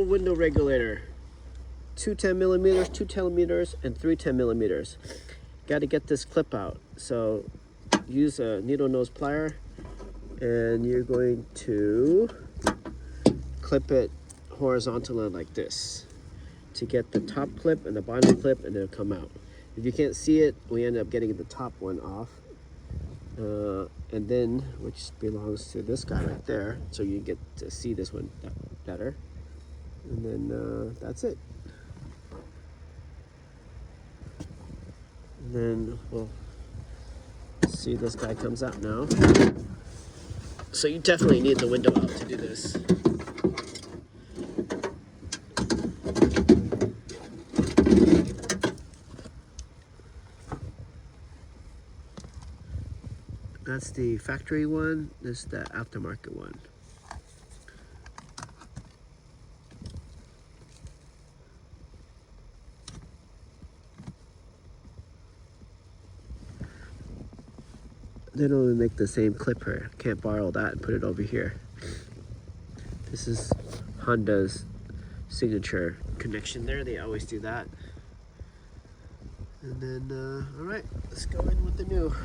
window regulator. 2 10mm, 2 10mm, and 3 10mm. Got to get this clip out. So use a needle nose plier, and you're going to clip it horizontally like this to get the top clip and the bottom clip, and it'll come out. If you can't see it, we end up getting the top one off, and then, which belongs to this guy right there, so you get to see this one better. And then that's it. And then we'll see this guy comes out now. So you definitely need the window out to do this. That's the factory one, this is the aftermarket one. They don't even make the same clipper. Can't borrow that and put it over here. This is Honda's signature connection there. They always do that. And then, all right, let's go in with the new.